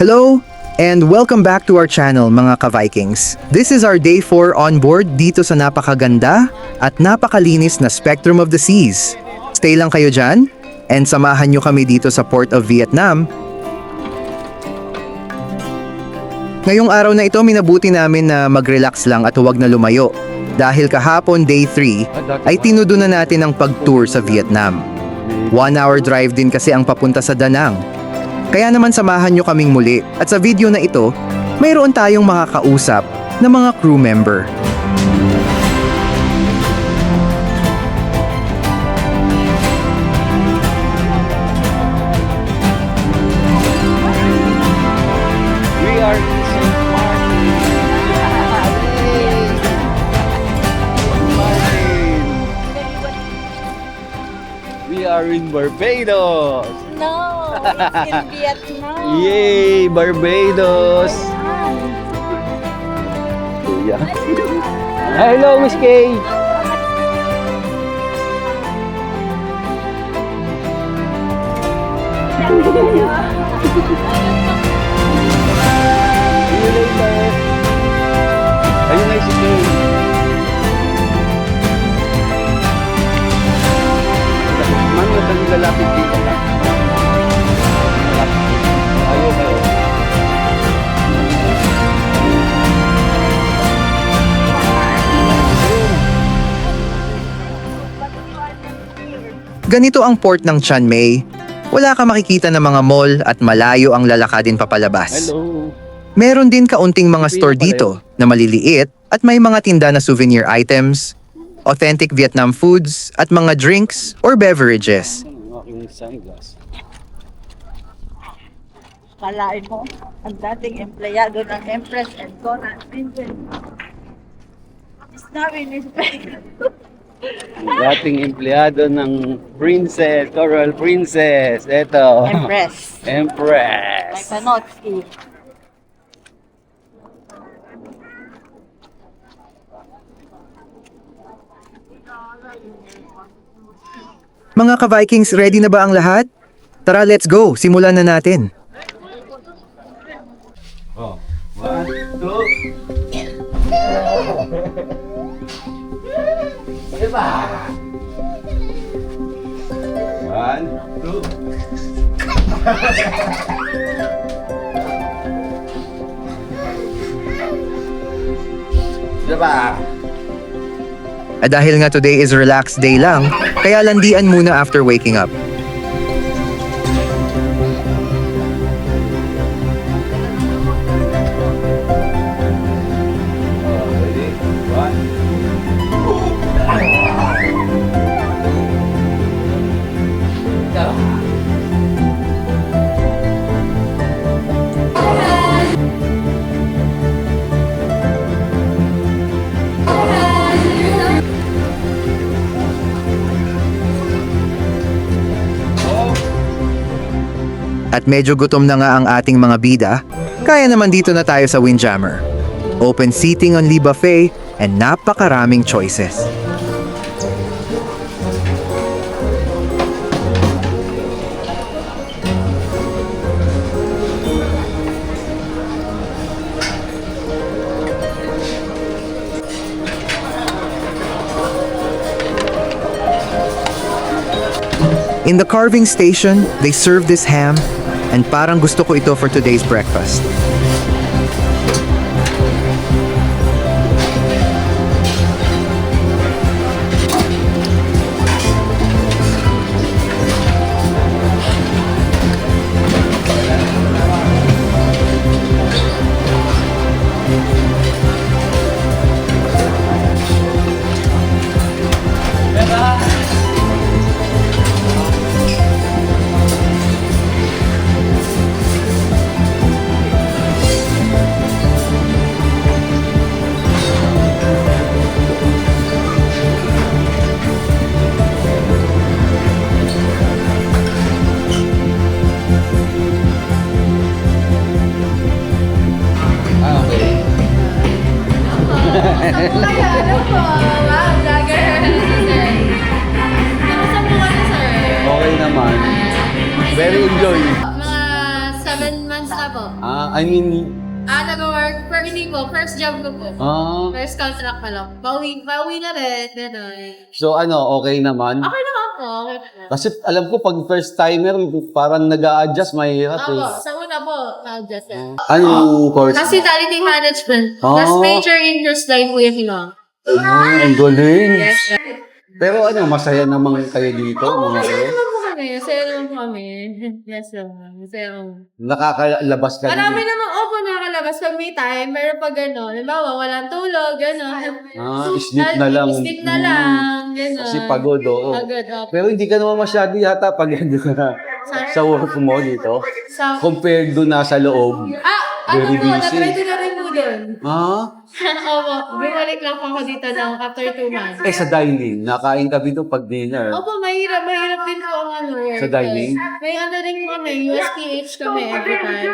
Hello and welcome back to our channel mga ka-Vikings. This is our day 4 on board dito sa napakaganda at napakalinis na Spectrum of the Seas. Stay lang kayo dyan and samahan nyo kami dito sa Port of Vietnam. Ngayong araw na ito minabuti namin na mag-relax lang at huwag na lumayo dahil kahapon day 3 ay tinudo na natin ang pag-tour sa Vietnam. 1 hour drive din kasi ang papunta sa Da Nang. Kaya naman samahan nyo kaming muli at sa video na ito, mayroon tayong makakausap na mga crew member. We are in St. Martin. We are in Barbados. No, it's in Vietnam. Yay, Barbados. Yeah. Hello, Miss Kay. See you later. Ayun na si Kay. Mami, huwag kang lalapit dito na. Ayaw kayo. Ganito ang port ng Chiang Mai. Wala ka makikita ng mga mall at malayo ang lalakadin papalabas. Hello. Meron din kaunting mga store dito na maliliit at may mga tinda na souvenir items, authentic Vietnam foods at mga drinks or beverages. Ang aking sunglass. Kalain mo, ang dating empleyado ng Empress and Conan Princess. Is now in respect. Ang dating empleyado ng Princess, Coral Princess. Eto. Empress. Empress. Panotski. Mga ka-Vikings, ready na ba ang lahat? Tara, let's go! Simulan na natin! Oh. 1, 2. Diba? 1, 2. Diba? At dahil nga today is relaxed day lang, kaya landian muna after waking up. Ready? 1. At medyo gutom na nga ang ating mga bida, kaya naman dito na tayo sa Windjammer. Open seating on Lee Buffet and napakaraming choices. In the carving station, they serve this ham and parang gusto ko ito for today's breakfast. Ano po? Wow, vlogger. Sir. Kamusta po kayo, sir? Okay naman. Very enjoy. Mga 7 months na po. I mean, Nag-work, pero hindi po, first job ko po. First contract pa lang. Pauwi na rin, gano'n. so okay naman. Okay naman po, okay naman. Kasi alam ko pag first timer, parang nag-a-adjust, mahirap Ako, eh. sa una po, just Anong course? Hospitality management. Oh. Tapos major English line po yung hilang. Ang galing. Yes. Pero masaya naman kayo dito, Oo, mga masaya kayo. naman po kami. Masaya naman po kami. Yes, masaya naman. Nakakalabas ka Marami din. naman, nakakalabas pag may time, pero pag gano'n, halimbawa, walang tulog, gano'n. Sleep na lang. Sleep na lang, gano'n. Kasi pagod, oo. Pagod, opo. Pero hindi ka naman masyado yata pag sa work mo dito. Compared doon nasa loob. Ano Very po, busy. na-try ko na rin po doon. Ah? Opo, bumalik lang po ako dito na after 2 months. Sa dining, nakain ka dito pag dinner. Opo, mahirap din po ang work. Sa dining? May din kami, USPH kami every time,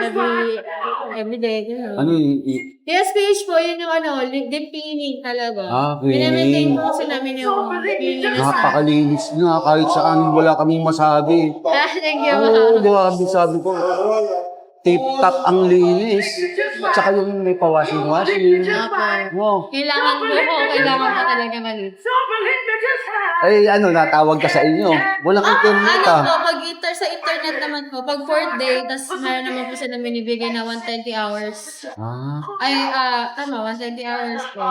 every day, gano'n. Ano yung USPH po, yun yung deep cleaning talaga. cleaning. Pinamaintain po kasi namin yung cleanliness na. Napakalinis nga, kahit saan wala kaming masabi. Thank you. Oo, grabe sabi ko. Tip-top ang linis. Tsaka yung may pa-washing-washing. Wow. Kailangan mo talaga malinis. Natawag ka sa inyo. Walang internet Pag sa internet naman po, pag 4th day, tas meron naman po sila binibigay na 120 hours. Tama, 120 hours po.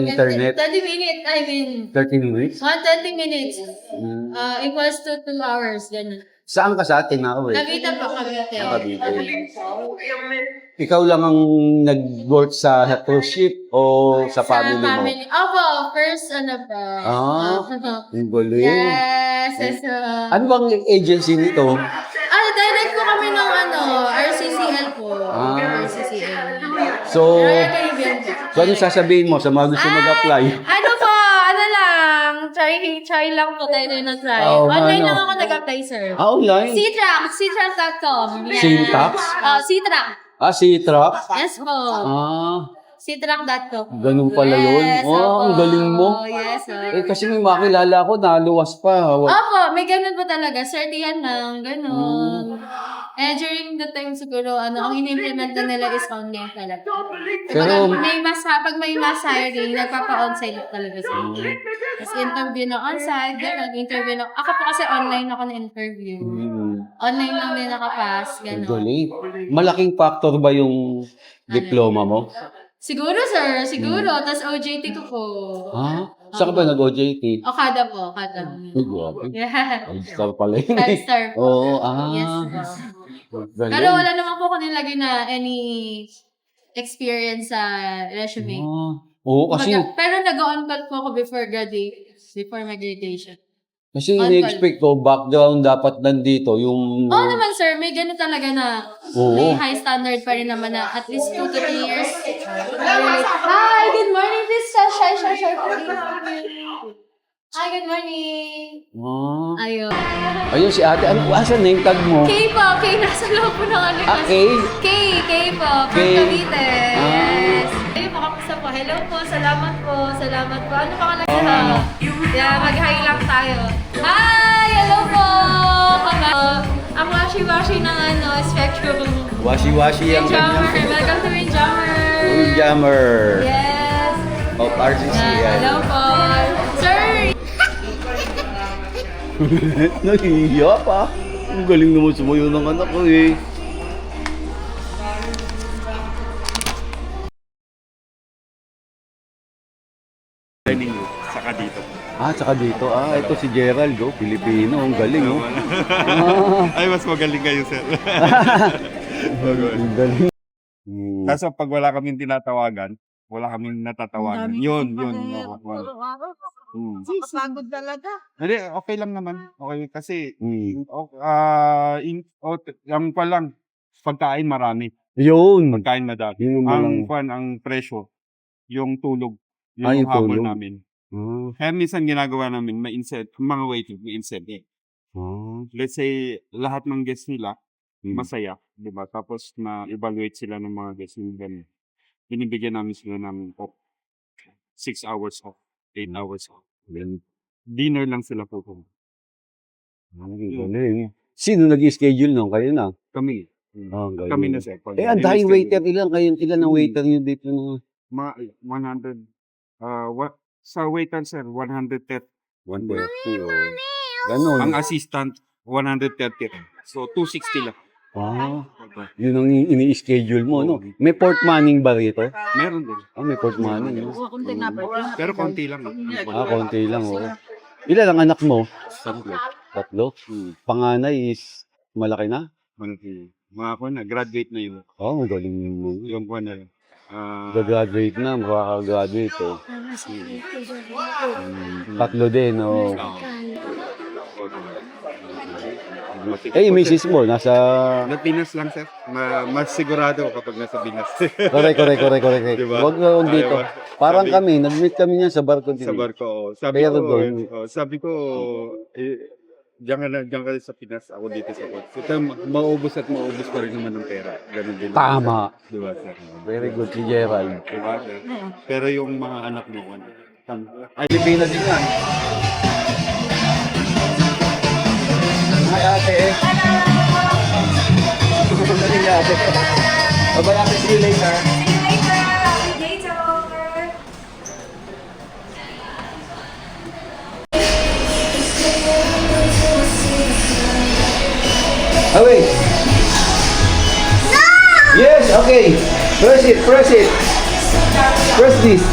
internet? 30 minutes, 30 minutes? 120 minutes. Equals to 2 hours, ganun. Saan ka sa atin na uwi? Navita po, Cavite. Ikaw lang ang nag-work sa cruise ship o sa family mo? Opo, first pa. Ang galing. Yes. Ano bang agency nito? Direct po kami ng RCCL po. RCCL. So, Royal Caribbean po. ano sasabihin mo sa mga gusto mag-apply? Try lang po tayo na try. Oh, Online lang ako nag-apply, sir. Online? Ctrack.com. Syntax? Ctrack. C-Trap? Yes po. Ctrack.com. Ganun pala yun. Yes, Ang galing mo. Yes, Kasi may makilala ko, naluwas pa. Opo, may ganun po talaga. Certihan lang, ganun. During the time siguro, ang in-implement na nila is online talaga. Pero, Pag may mass hiring, nagpapa-onsite talaga sila. Tapos interview na onsite, ganun, interview na. Ako po kasi online ako na-interview. Online lang din nakapass, ganun. galing. Malaking factor ba yung diploma mo? Siguro, sir. Siguro. Tapos OJT ko po. Saan ka ba nag-OJT? Okada po. Okada. Grabe. Yeah. All-star pala yun. 5-star po. Oo, Yes po. Galing. Pero wala naman po ko nilagay na any experience sa resume. Oo, kasi Pero nag-on call po ako before my graduation. On-call. in-expect ko, background dapat nandito, yung... Oo naman, sir. May ganun talaga na Oo. may high standard pa rin naman na at least 2 to 3 years. Hi, good morning. This is Shy. Hi, good morning. Ayun. Ayun, si ate. Asan name tag mo? Kay po. Kay nasa loob po ng Kay? Kay po. From Kay. Cavite. Yes. Ayun, makapusta po. Hello po. Salamat po. Ano pa ka nagsasabi? Yeah, mag-hi lang tayo. Hi! Hello po! Ang washi-washi ng Spectrum. Washi-washi ang Windjammer. Welcome to Windjammer. Windjammer. Yes. Of RCC. Hello po. Sir! Nahihiya pa. Ang galing naman sumuyo ng anak ko eh. Saka dito. Tsaka dito. Ito si Gerald, Pilipino. Ang galing, Ay, mas magaling kayo, sir. Ang galing. Kaso pag wala kaming tinatawagan, wala kaming natatawagan. Yun. Pagod talaga. Hindi, okay lang naman. Okay, kasi, ang pagkain marami. Yun. Pagkain madami. Yun Ang presyo, yung tulog, yung yung habol tulog. namin. Kaya minsan ginagawa namin, mga waiter, may incentive. Let's say, lahat ng guests nila, masaya, di ba? Tapos na-evaluate sila ng mga guests yung ganun. Binibigyan namin sila ng 6 hours off, 8 hours off. Dinner lang sila po. Galing. Sino nag-schedule nun? Kayo na? Kami. Oh, ang galing. Kami na sir. Eh, ang daming waiter. Ilan ang waiter nyo dito? Mga 100. Sa waiter sir, 130. 130. Ganon. Ang assistant, 130. So, 260 lang. Ah, yun ang ini-schedule mo, no? May port manning ba rito? Meron din. Ah, may port manning. No? Pero konti lang. Ah, konti lang, oh. Ilan ang anak mo? Tatlo. Tatlo? Panganay is malaki na? Konti. Mga ako na, graduate na yun. Oh, magaling mo. Yung buwan na lang. Gagraduate na, makakagraduate, eh. Tatlo din, oh. Eh, yung misis mo, nasa... Na Pinas lang, sir. Mas sigurado kapag nasa Pinas. Correct. Diba? Huwag dito. Parang kami, nag-meet kami niyan sa barko din. Sa barko, oh. Pero doon. Sabi ko, diyan ka sa Pinas, ako dito sa Port. Ito, maubos pa rin naman ng pera. Ganun din. Tama. Diba, sir? Very good si Gerald. Diba, sir? Pero yung mga anak mo, ay, Pilipina din yan. Hi, ate. Hi, ate. Bye-bye, ate. See you later. Oh, wait. No! Yes, okay. Press it. Press this.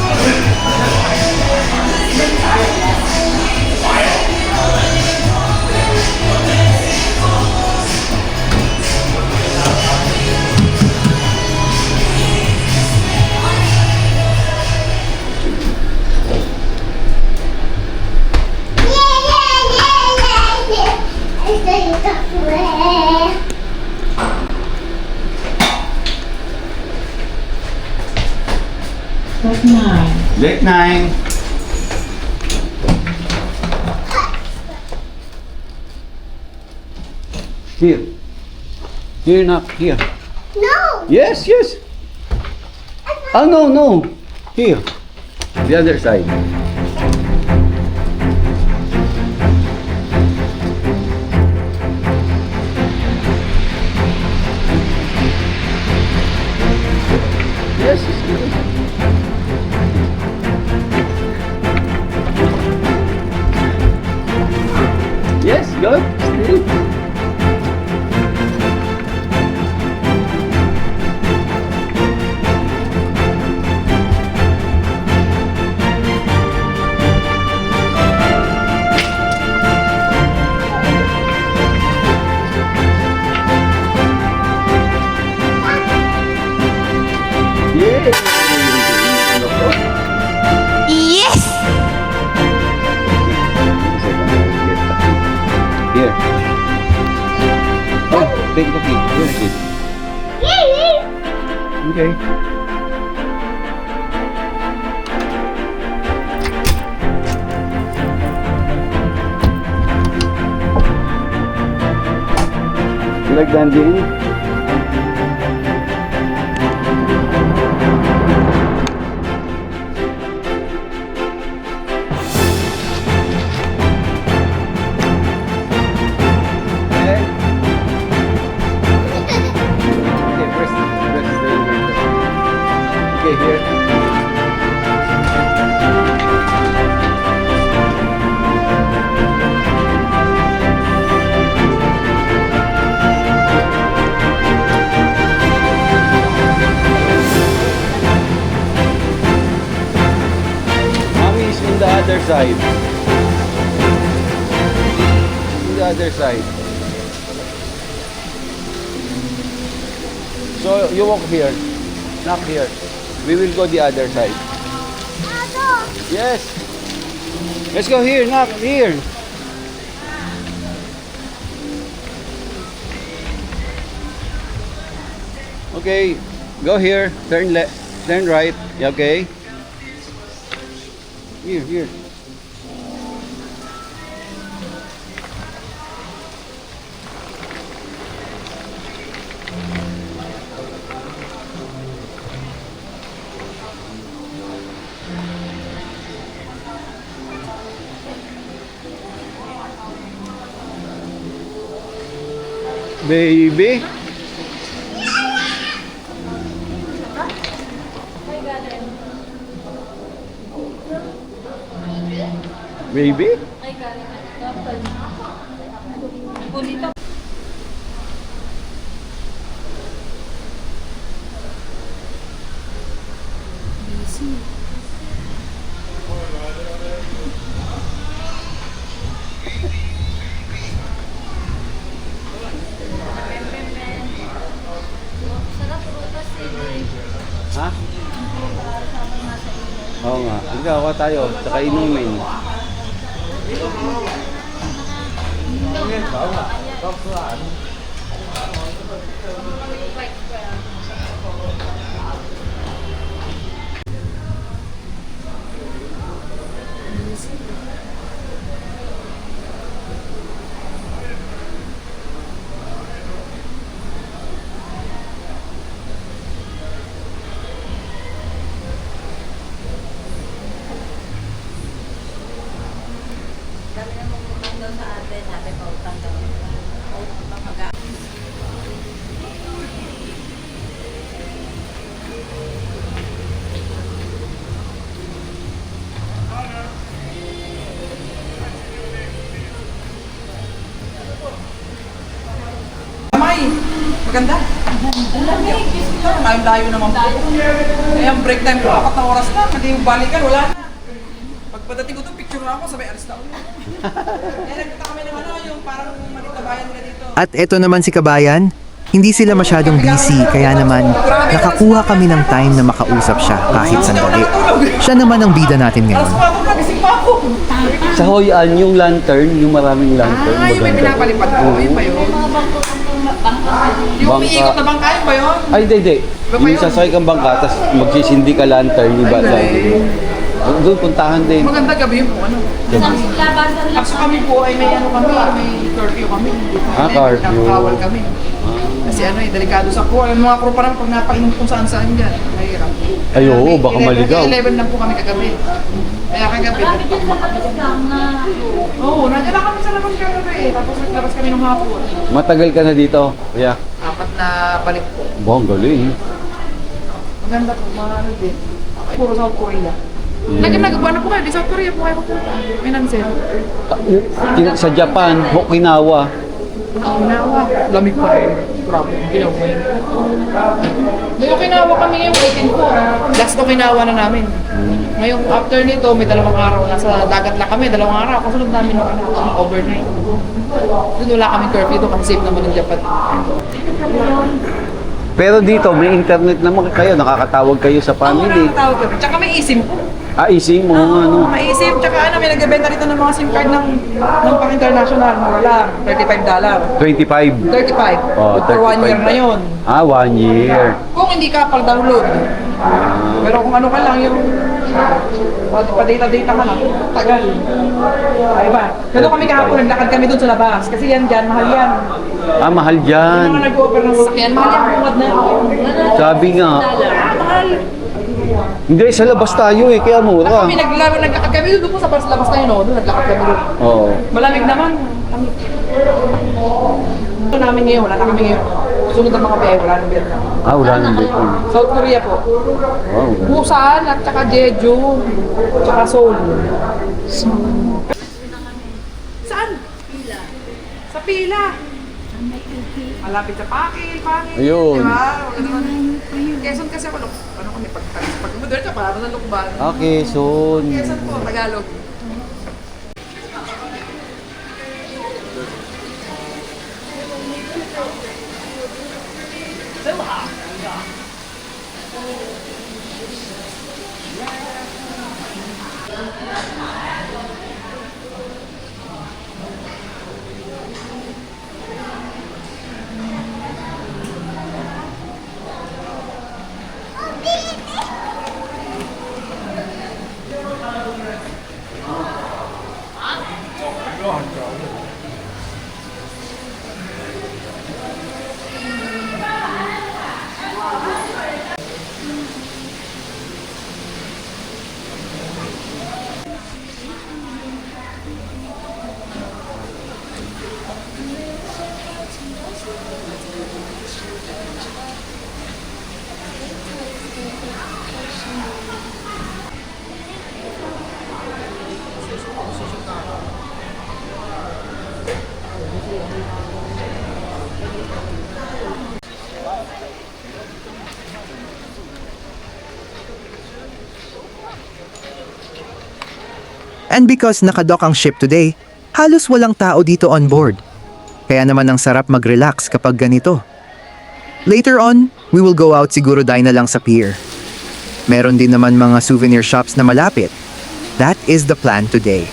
Deck 9. Here. Here, not here. No! Yes. Oh, no. Here. The other side. Yes, it's good. Yes, good. Still. Yes! Here. Oh, take the key. Here it is. Okay. You like dancing? The other side. The other side. So you walk here, not here. We will go the other side. Yes. Let's go here, not here. Okay, go here. Turn left. Turn right. Okay. Here. Baby. Baby? Sarap prutas eh. Ha? Oo nga. Ikaw, ako tayo. Tsaka inumin. Kami na magpupunta daw sa atin, sabi pa utang daw. Utang mag- May, maganda. Layo-layo naman po. Eh, ang break time ko, 4 na oras na. Hindi yung balikan, wala na. Pagpadating ko to, picture na ako, sabay alis na ulit. Eh, nagpunta kami ng ano, yung parang manitabayan ka dito. At eto naman si Kabayan, hindi sila masyadong busy kaya naman nakakuha kami ng time na makausap siya kahit sandali. Siya naman ang bida natin Alas ngayon. 4 na, gising pa ako. Sa Hoyan, yung lantern, yung maraming lantern. Ay, may maganda. pinapalipad ko. Yun ba yun? Yung umiikot na bangka, yun ba yun? Ay, hindi. Yung sasakay kang bangka, tapos magsisindi ka lantern, iba Ay, lang. galing. Doon, puntahan din. Maganda gabi yung ano. Labasan lang. Tapos kami po ay may ano kami, may curfew kami. Ah, curfew. Nakakawal kami. Kasi ano eh, delikado sa crew. Ang mga crew pa naman pag napainom kung saan-saan dyan. Mahirap. Ay, oo, baka maligaw. 11 lang po kami kagabi. Kaya kagabi. Malapit din sa labas lang na. Oo, nandiyan lang kami sa labas kagabi. Tapos naglabas kami ng hapon. Matagal ka na dito, kuya. 4 na balik po. Bong, galing. Maganda po, mahalo din. Puro South Korea. Nagbuwan na po kayo, di South Korea po kayo pupunta. Minansin. Sa Japan, Okinawa. Okinawa. Lamig pa rin. Grabe. Ginawa yun. May Okinawa kami ngayong weekend po. Last Okinawa na namin. Ngayong after nito, may 2 araw. Nasa dagat lang kami, 2 araw. Kasunod namin Okinawa, overnight. Doon wala kami curfew doon kasi safe naman ng Japan. Pero dito, may internet naman kayo. Nakakatawag kayo sa Oo, family. nakatawag kami. Tsaka may eSIM po. Ising mo, ano. May eSIM, tsaka ano, may nagbebenta rito ng mga SIM card ng pang-international. Mura lang, $35. 25. 35. Oh, For 1 year 35. na yun. 1 year. Kung hindi ka pag-download. Pero kung ano ka lang yung pa-data-data ka lang, tagal. Ay ba? Pero kami kahapon, naglakad kami doon sa labas. Kasi yan dyan, mahal yan. Mahal Yung dyan. mga nag-offer ng sasakyan, mahal yan, bungad na. Sabi nga. Mahal. Hindi, sa labas tayo eh, kaya mura. Kami naglakad kami doon po sa labas na yun, doon naglakad kami doon. Oo. Malamig naman. Ito namin ngayon, wala na kami ngayon. Sunod ang mga biyahe, wala nang Vietnam. Wala nang dito. South Korea po. Wow. Busan at saka Jeju, tsaka Seoul. Saan? Pila. Sa Pila. Malapit sa Pakil. Ayun. Diba? Quezon kasi ako, ano kami, pag modern ka, parang ng lukban. Okay, soon. Quezon po, Tagalog. And because nakadock ang ship today, halos walang tao dito on board. Kaya naman ang sarap mag-relax kapag ganito. Later on, we will go out siguro dahil na lang sa pier. Meron din naman mga souvenir shops na malapit. That is the plan today.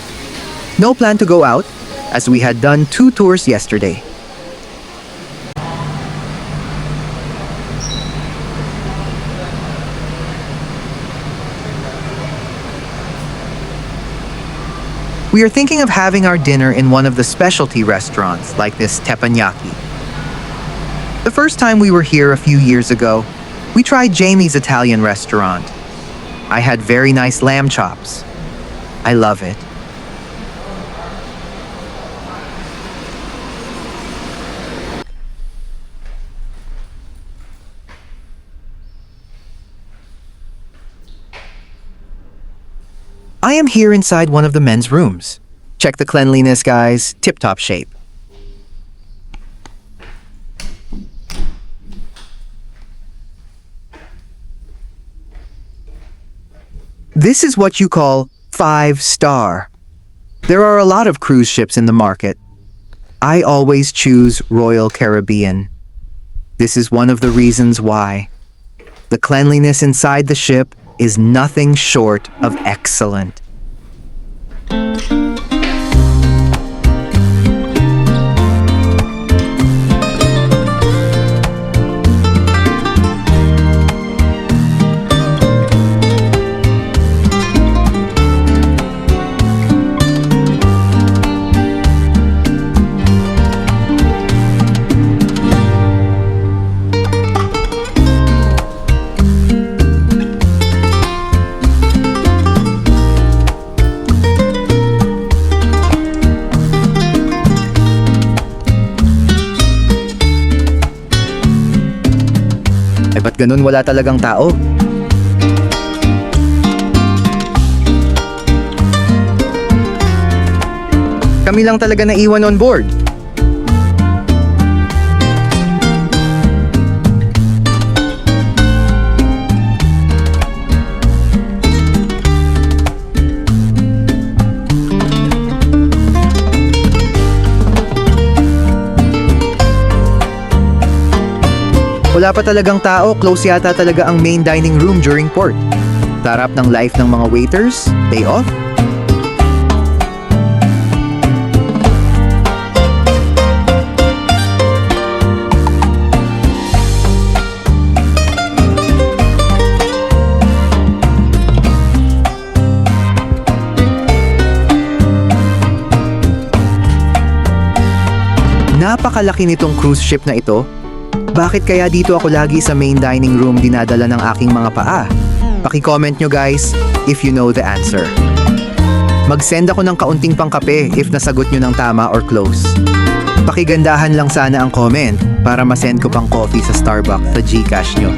No plan to go out, as we had done 2 tours yesterday. We are thinking of having our dinner in one of the specialty restaurants like this teppanyaki. The first time we were here a few years ago, we tried Jamie's Italian restaurant. I had very nice lamb chops. I love it. I am here inside one of the men's rooms. Check the cleanliness, guys. Tip-top shape. This is what you call 5-star. There are a lot of cruise ships in the market. I always choose Royal Caribbean. This is one of the reasons why. The cleanliness inside the ship is nothing short of excellent. Ay ba't ganun wala talagang tao? Kami lang talaga naiwan on board. Wala pa talagang tao, close yata talaga ang main dining room during port. Sarap ng life ng mga waiters, day off. Napakalaki nitong cruise ship na ito. Bakit kaya dito ako lagi sa main dining room dinadala ng aking mga paa? Paki-comment nyo guys if you know the answer. Mag-send ako ng kaunting pangkape if nasagot nyo ng tama or close. Pakigandahan lang sana ang comment para masend ko pang coffee sa Starbucks sa Gcash nyo.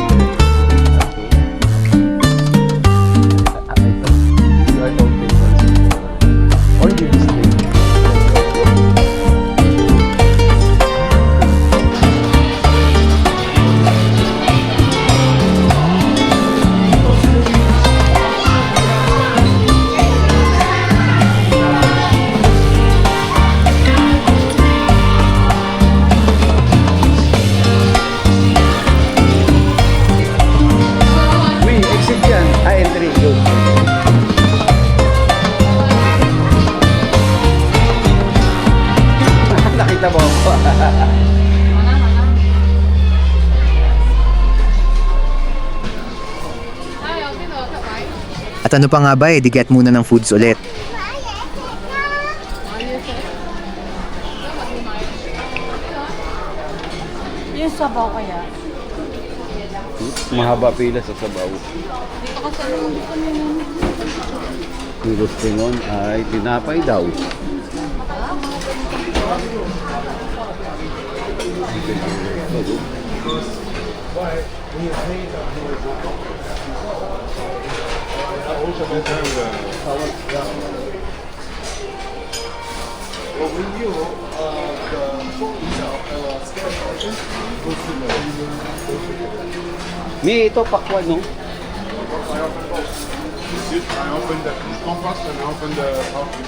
At ano pa nga ba di get muna ng foods ulit. Yung sabaw kaya? Mahaba pila sa sabaw. Yung gusto nun ay tinapay daw. May ito, pakwan, no? I opened the compass and I opened the coffee.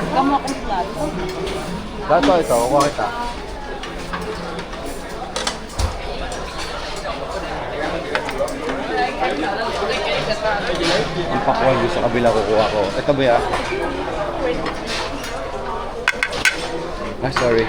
Kamo akong plato. Dato ito, kuha kita. Ang pakwan yung sa kabila kukuha ko. Ito ba ya? Ah, sorry.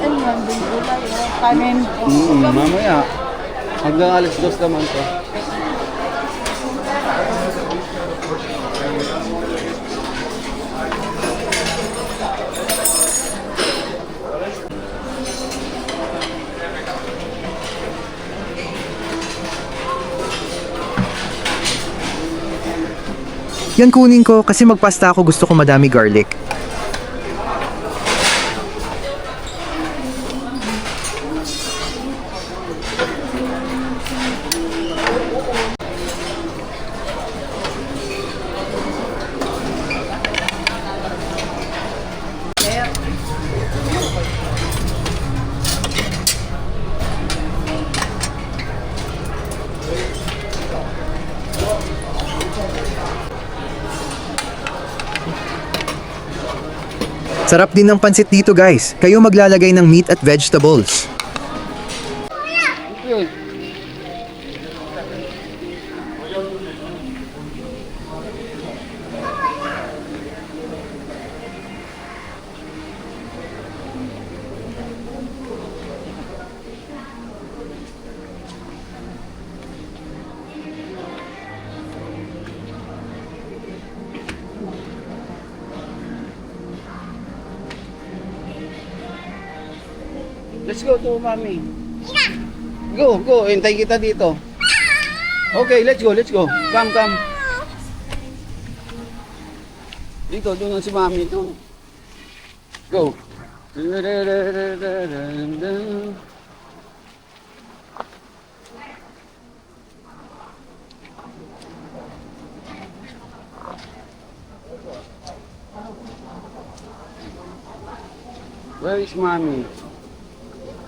Ano yan, bin gulay, kanin. Mamaya. Hanggang alas 2 naman to. Yan kunin ko kasi magpasta ako, gusto ko madami garlic. Sarap din ng pansit dito guys. Kayo maglalagay ng meat at vegetables. Yun. Let's go to mommy. Go, go. Hintay kita dito. Okay, let's go, let's go. Come, come. Dito, doon si mommy. Ito. Go. Where is mommy?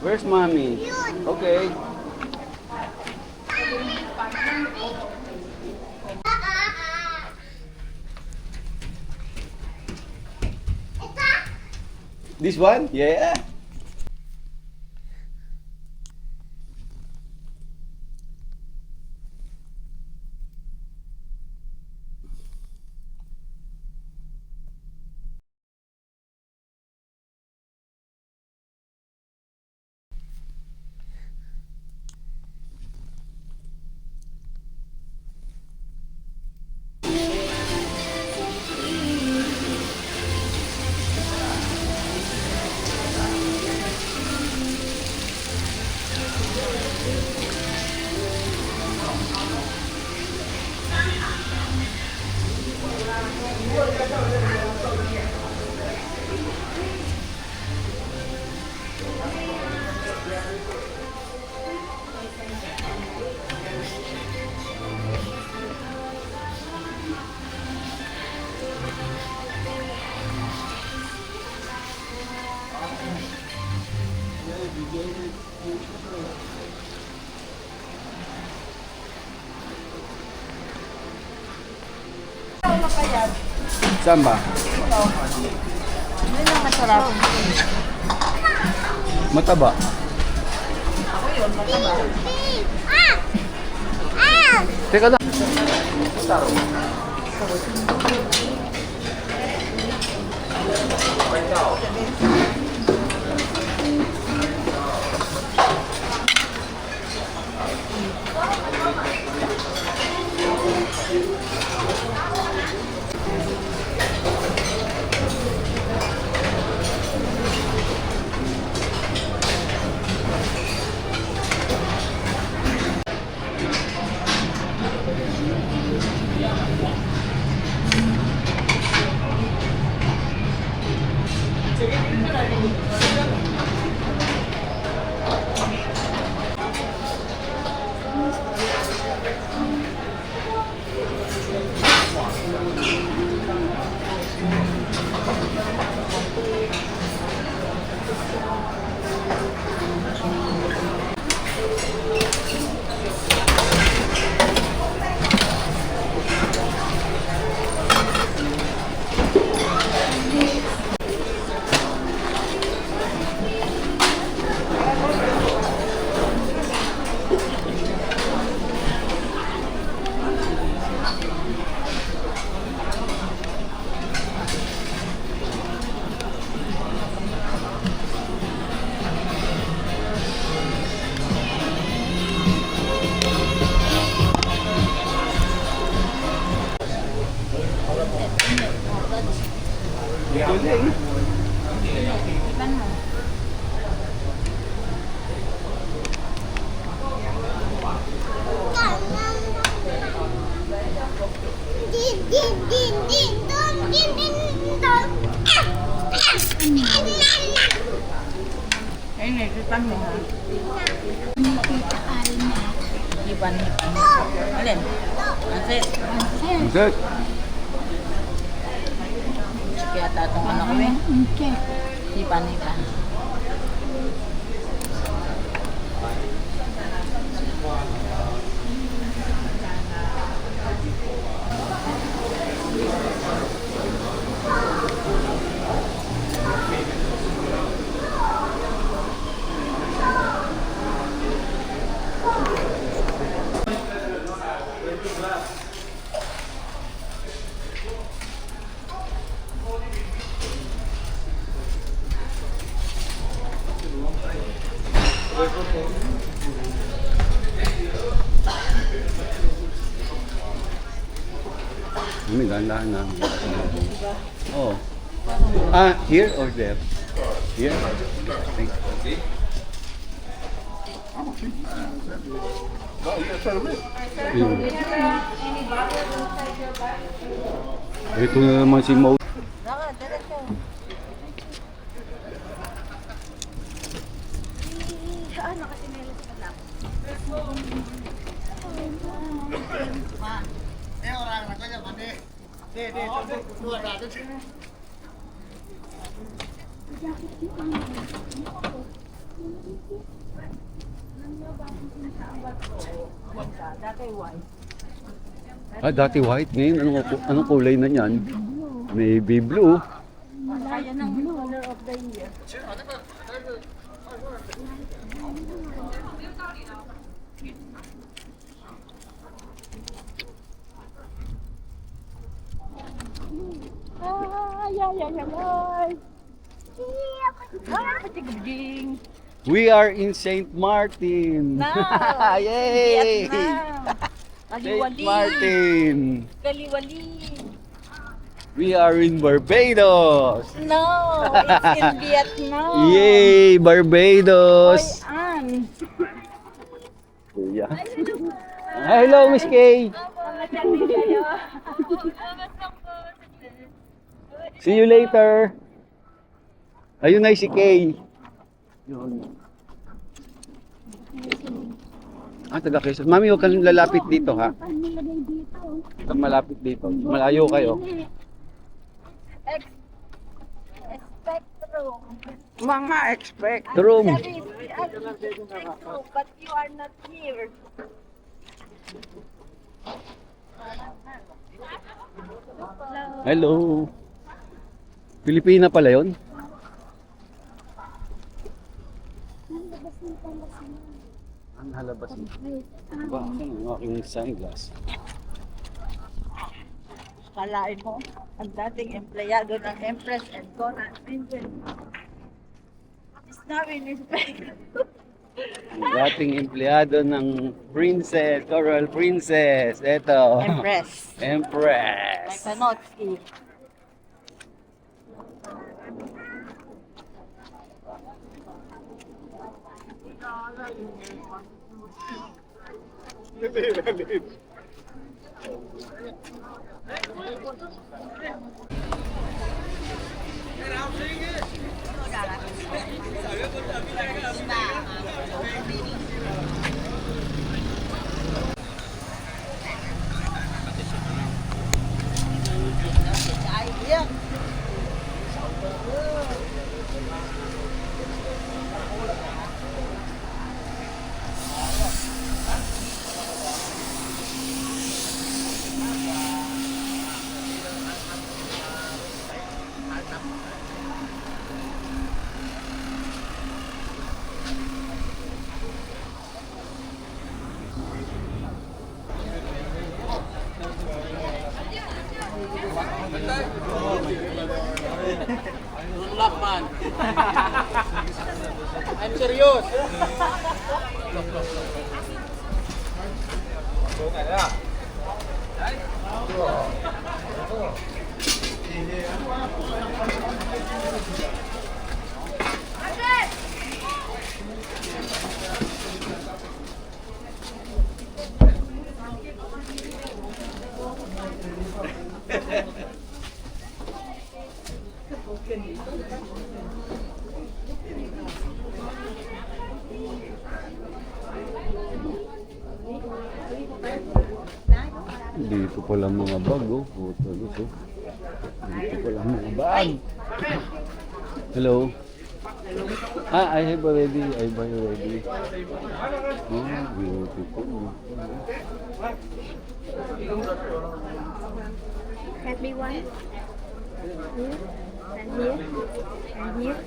Where's mommy? Okay. This one? Yeah. Saan ba? Yun ang masarap. Mataba. Teka lang. kami ha. Hipan. Alin? Ansit. Good. Kaya tatong ano kami. Hipan. May dahan-dahan na. Oh. Here or there? Here? Thank you. Ito na naman si Mo. Naka, diretso. Saan nakasimelas ka lang? Dati white. Dati white. Ngayon, anong kulay na yan? Navy blue. Kaya ng color of the year. Patigabding. We are in St. Martin. No! Yay! Vietnam! St. Kaliwali! Martin. Kaliwali! We are in Barbados. No! It's in Vietnam! Yay! Barbados. Hoy, Ann! Yeah. Hello, Miss Kay. See you later. Ayun na si Kay. Yun. Taga Quezon. Mami, huwag kang lalapit dito, ha? Huwag kang malapit dito. Malayo kayo. Spectrum. Mga expect. Room. Sabi, Spectrum, but you are not here. Hello. Pilipina pala yun? Ang halabas nito. Ba, ang aking sunglass. Kalain mo, ang dating empleyado ng Empress and Conan Vincent is now in respect. Ang dating empleyado ng Princess, Coral Princess. Eto. Empress. Empress. Panotsky. Dito pala mga bag, oh. Puta, gusto. Dito pala mga bag. Hello. I have already. I buy already. Oh, beautiful. Happy one. And here. And here.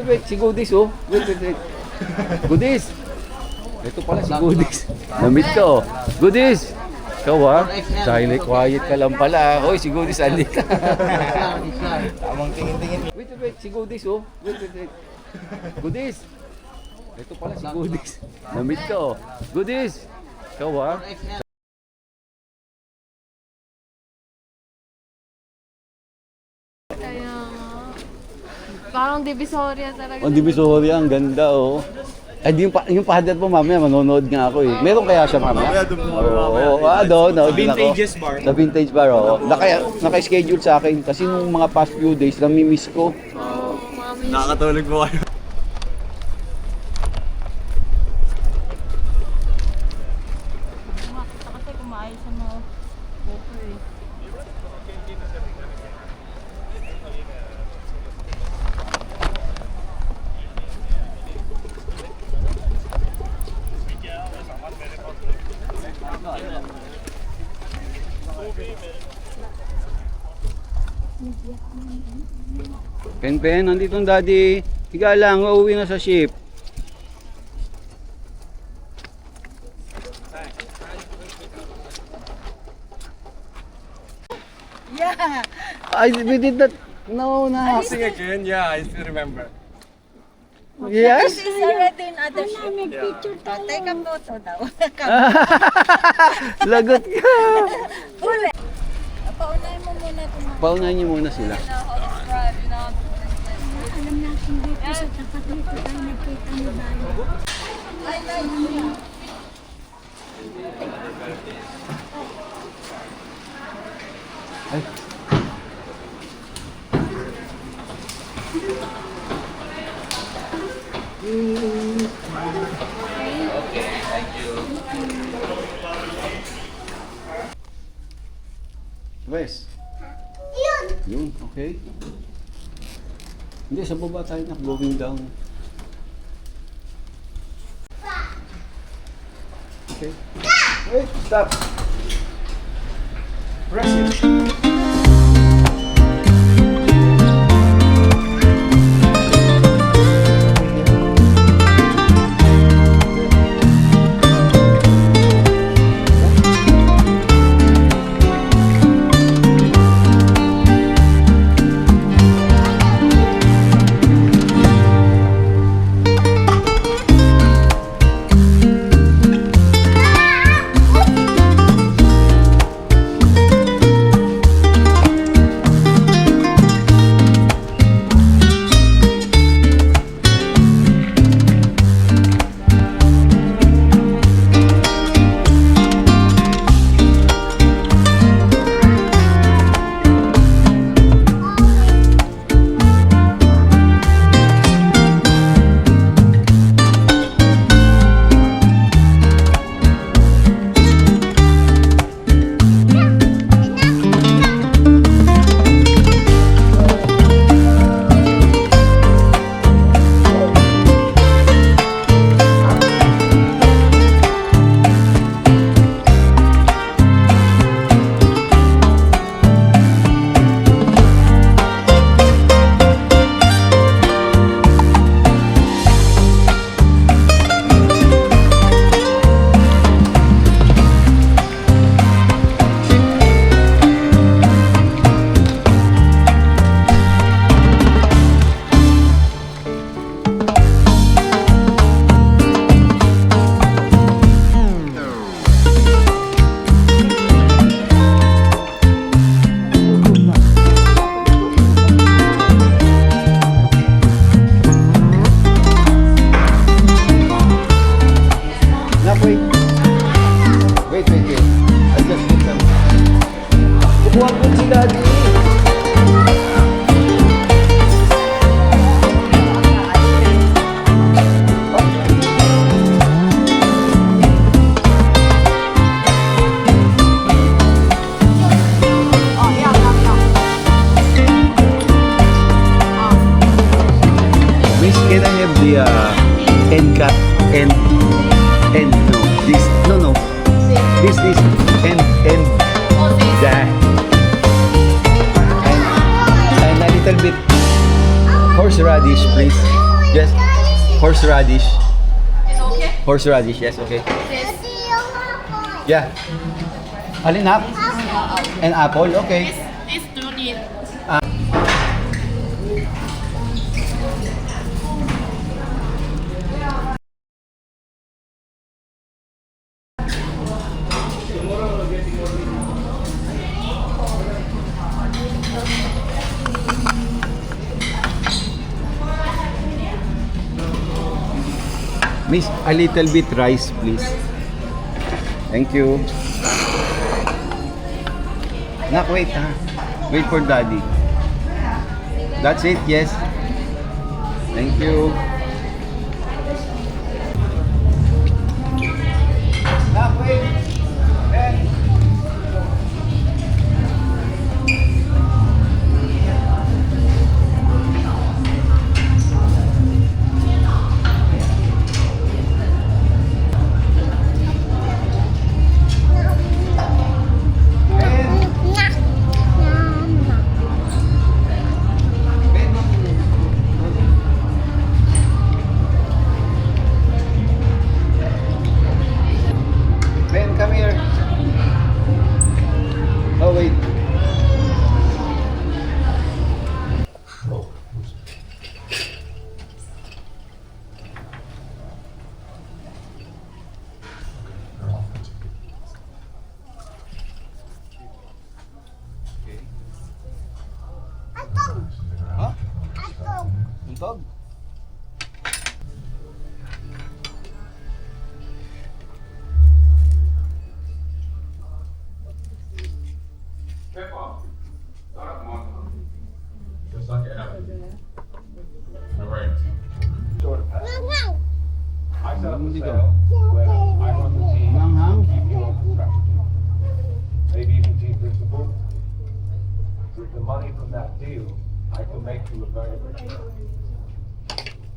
Wait, si Goodies, oh. Wait. Goodies. Ito pala si Goodies. Namit ka, oh. Goodies. Ikaw, ha? Silent, quiet ka lang pala. Hoy, si Goodies, andi ka. Tamang tingin-tingin. Wait, si Goodies, oh. Wait. Goodies. Ito pala si Goodies. Namit ka, oh. Goodies. Ikaw, ha? Kaya nga. Parang Divisoria talaga. Ang Divisoria, ang ganda, oh. Ay, di yung pahadat mo mamaya, manonood nga ako eh. Meron kaya siya mamaya? Oo, doon. Sa Vintages Bar. Sa Vintage Bar, oo. Naka-schedule sa akin kasi nung mga past few days, nami-miss ko. Nakakatulog po kayo. Kasi kumain sa mga buko eh. Pen, nandito ang daddy. Higa lang, uuwi na sa ship. Yeah! We did that. No, na. Sing again? Yeah, I still remember. Yes? This is already in other ship. Take a photo daw. Lagot ka. Uli! Paunahin mo muna ito. Paunahin niyo muna sila. Alam natin dito sa tapat nito tayo nagkita ni Bayo. Wes. Yun, okay. Hindi, sa baba tayo na, going down. Okay. Wait, stop. Press it. Wait. I just need some Daddy. Miss, can I have the end cut and no this no this and that and a little bit horseradish please, just horseradish. Horseradish, yes, okay. Yeah. Alin hap? And apple, okay. This do need. Miss, a little bit rice, please. Thank you. Nak, wait ha. Wait for daddy. That's it, yes. Thank you. Nak, wait. Ben. Ben, come here. Oh, wait. Huh? Untog? Just like it happened. No worries. I set up a Hindi sale where I run the team, Manghang? keep you on the strategy. Maybe even team principal. With the money from that deal, I can make you a very rich man.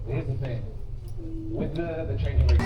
Here's the thing. With the changing rate.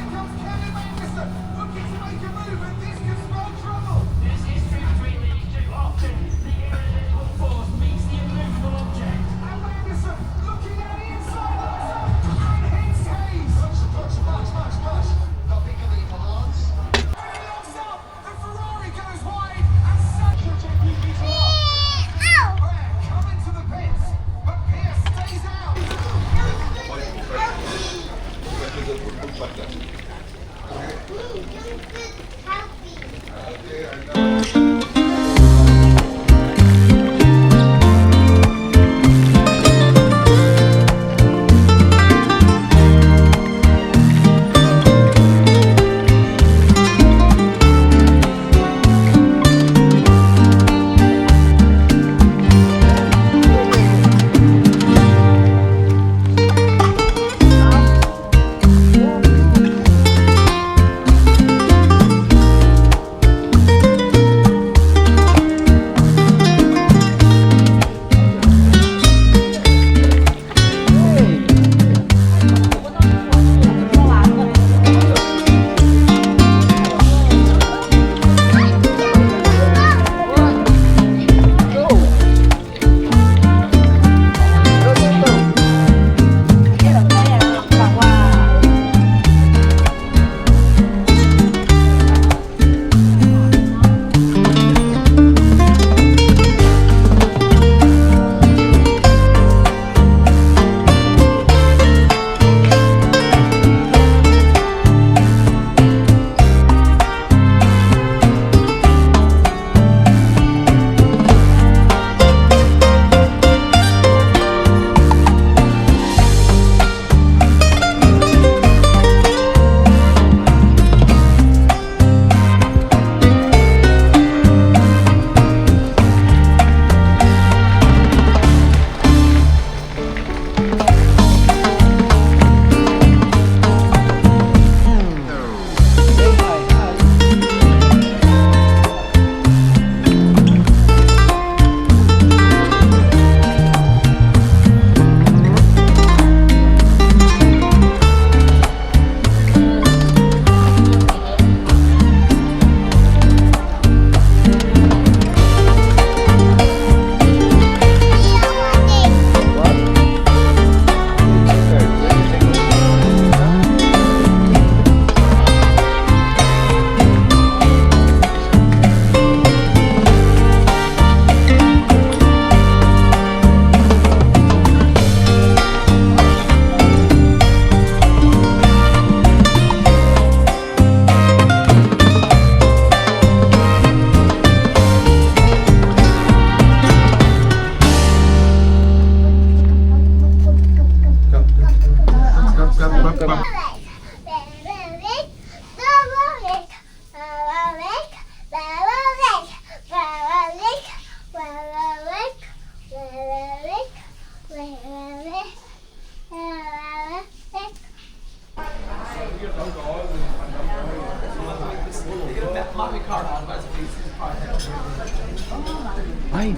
Ay!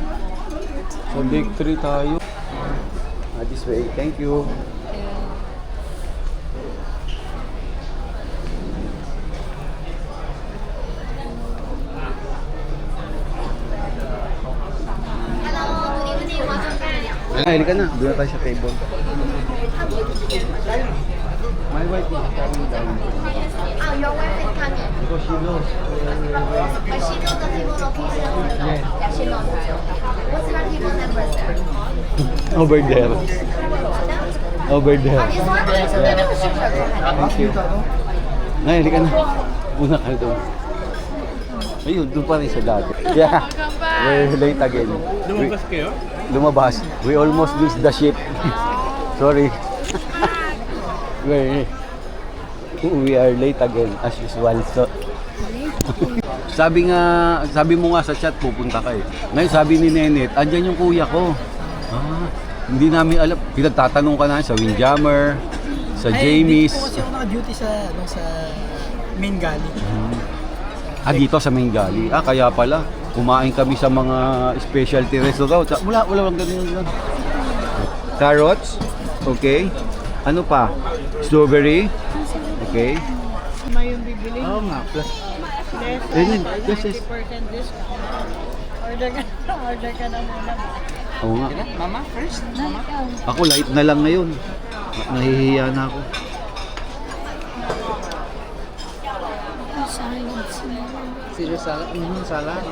So, Lake 3 tayo. This way. Thank you. Ay, ka na. Doon na tayo sa table. My wife is coming down. Oh, your wife is coming. Because she knows. But she knows the table location? Yes. Yeah, she knows, right? Okay. What's her table number, sir? Over there. Over there. This one? Sure, go ahead. Thank you. Nay, halika na. Una kayo doon. Ayun, doon pa rin sa dati. Yeah. We're late again. Lumabas kayo? Lumabas. We almost missed the ship. Sorry. We are late again as usual. So, sabi mo nga sa chat pupunta ka eh. Ngayon sabi ni Nenet, andyan yung kuya ko. Hindi namin alam. Pinagtatanong ka na sa Windjammer, sa Jamie's. Dito kasi ako naka-duty sa main galley. Dito sa main galley. Kaya pala. Kumain kami sa mga specialty restaurant. Wala lang ganun. Carrots. Okay. Ano pa? Strawberry. Okay. May yung bibili. Oo nga. Plus. Yes. 50% discount. Order ka na muna. Oo nga. Mama, first. Mama. Ako light na lang ngayon. Nahihiya na ako. Caesar salad. Salad.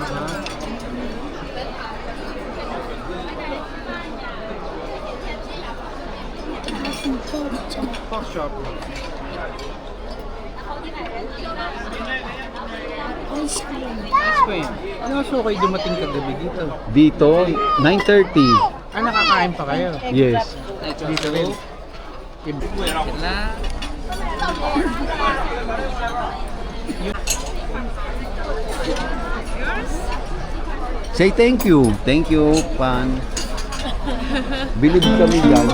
Pork chop. Ice cream. Ano so kayo dumating kagabi dito? Dito, 9:30. Nakakain pa kayo? Yes. Dito rin. Say thank you. Thank you, Pan. Bilib kami dyan.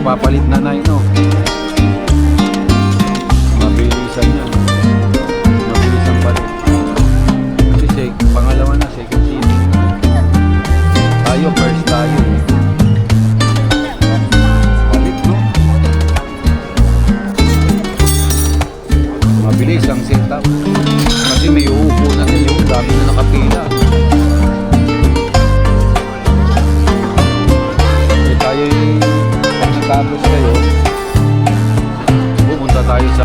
Papalit na na yun, no? Mabilisan yan. Mabilisan palit. Kasi pangalawa na, second season. Tayo, first tayo. Palit, no? Mabilis ang setup. Kasi may uupo na nila yung dami na nakapila. Tayo yung tapos kayo, pumunta tayo sa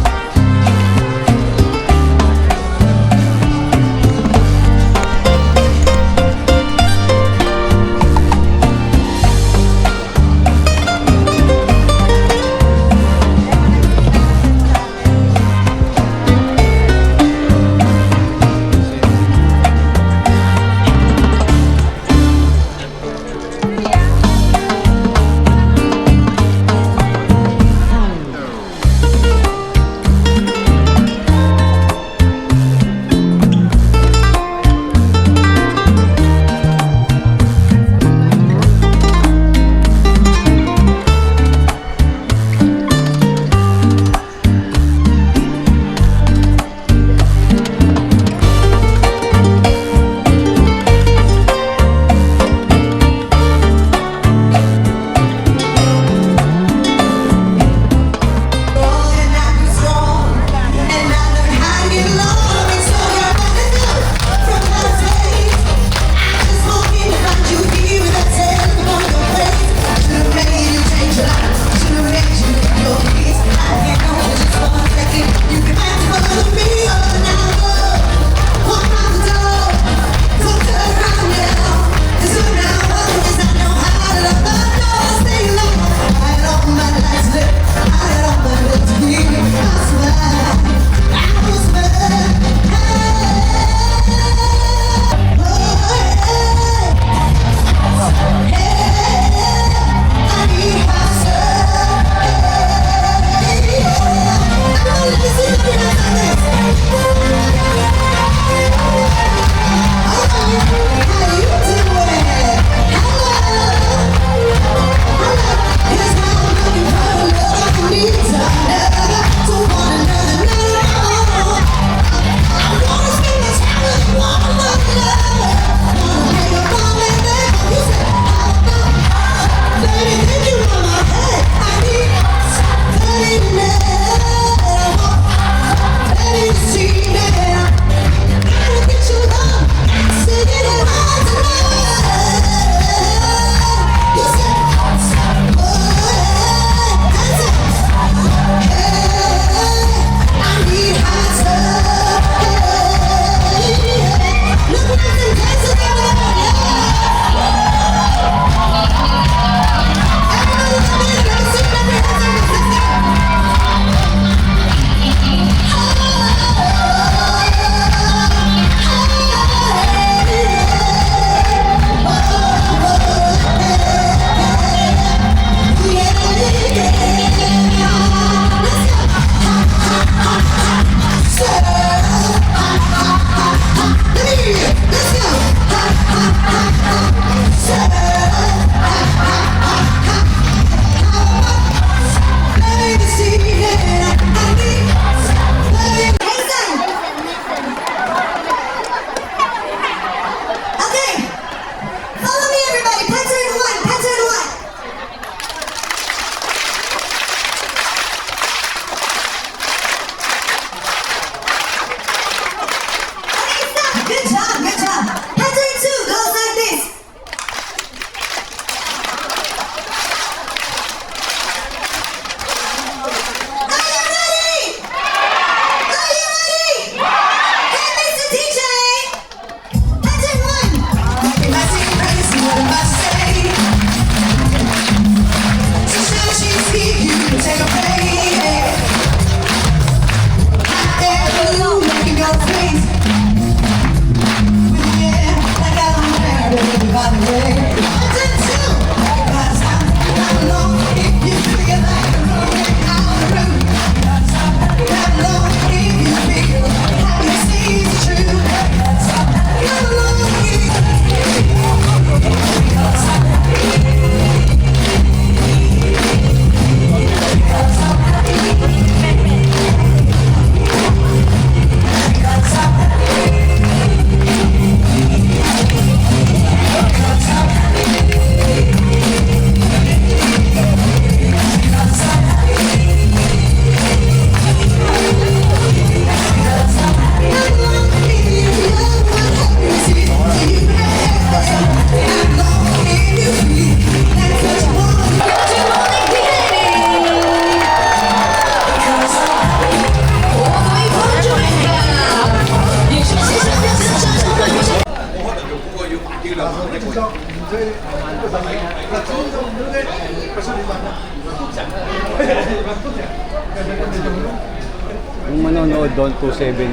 Yung manonood doon, 270.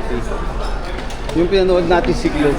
Yung pinanood natin si Globe.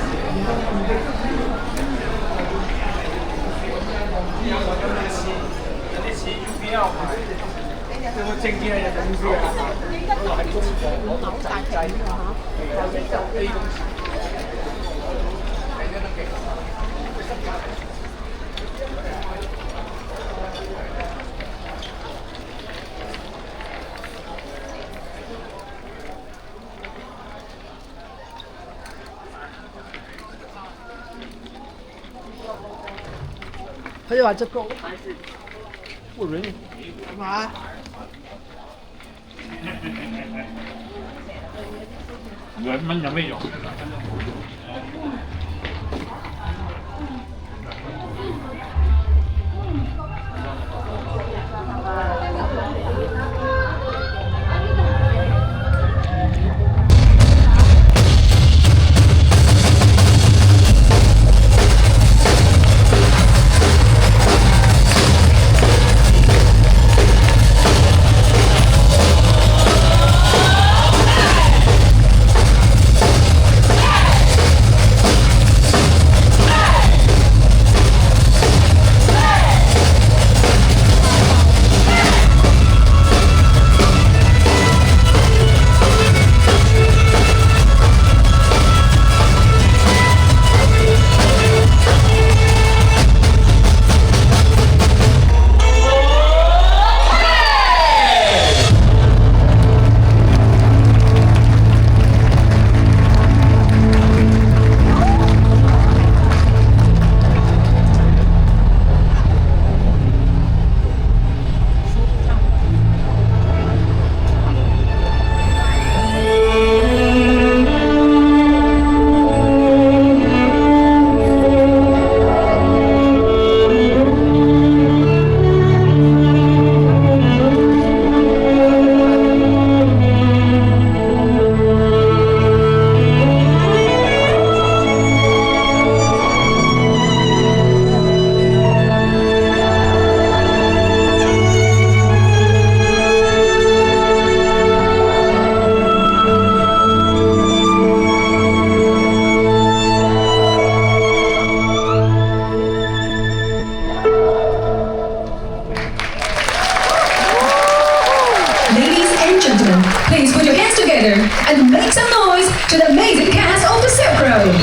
Ladies and gentlemen, please put your hands together and make some noise to the amazing cast of the Silk Road.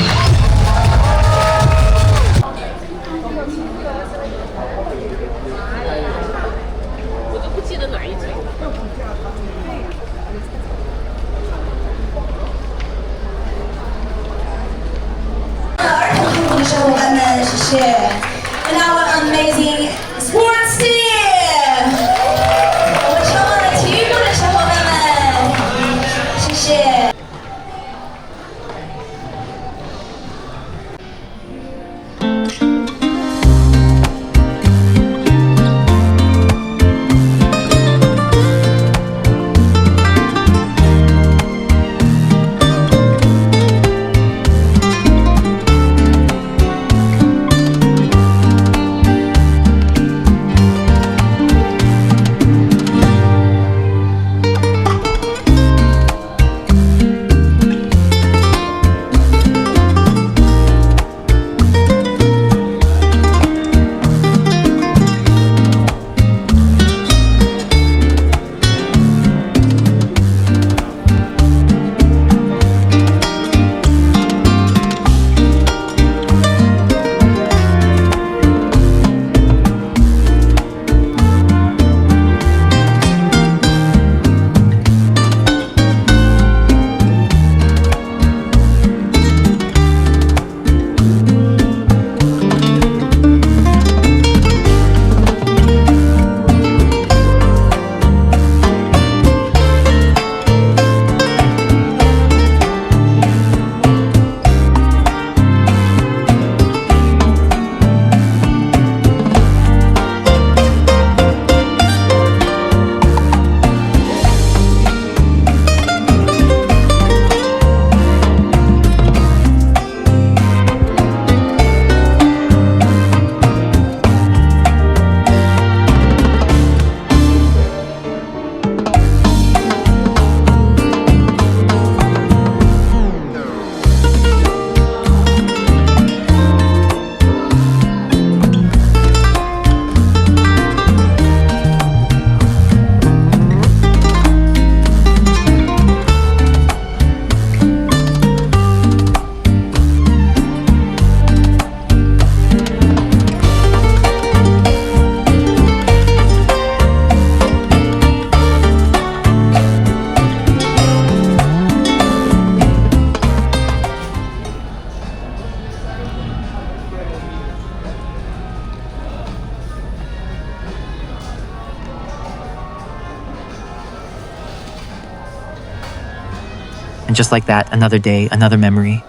And our amazing sports team. 我们超的体育部的小伙伴们，谢谢。And just like that, another day, another memory.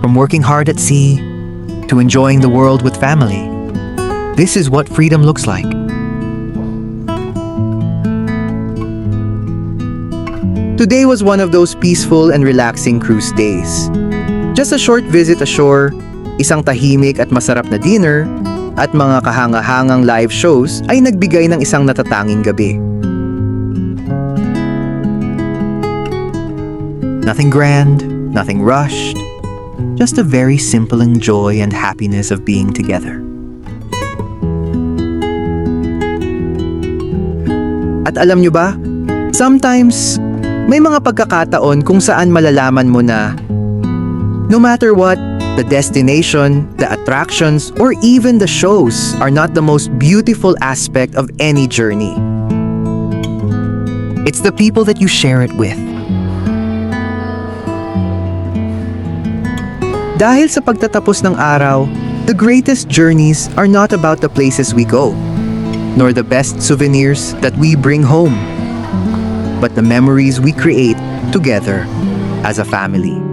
From working hard at sea to enjoying the world with family, this is what freedom looks like. Today was one of those peaceful and relaxing cruise days. Just a short visit ashore, isang tahimik at masarap na dinner, at mga kahanga-hangang live shows ay nagbigay ng isang natatanging gabi. Nothing grand, nothing rushed, just a very simple joy and happiness of being together. At alam nyo ba, sometimes, may mga pagkakataon kung saan malalaman mo na no matter what, the destination, the attractions, or even the shows are not the most beautiful aspect of any journey. It's the people that you share it with. Dahil sa pagtatapos ng araw, the greatest journeys are not about the places we go, nor the best souvenirs that we bring home, but the memories we create together as a family.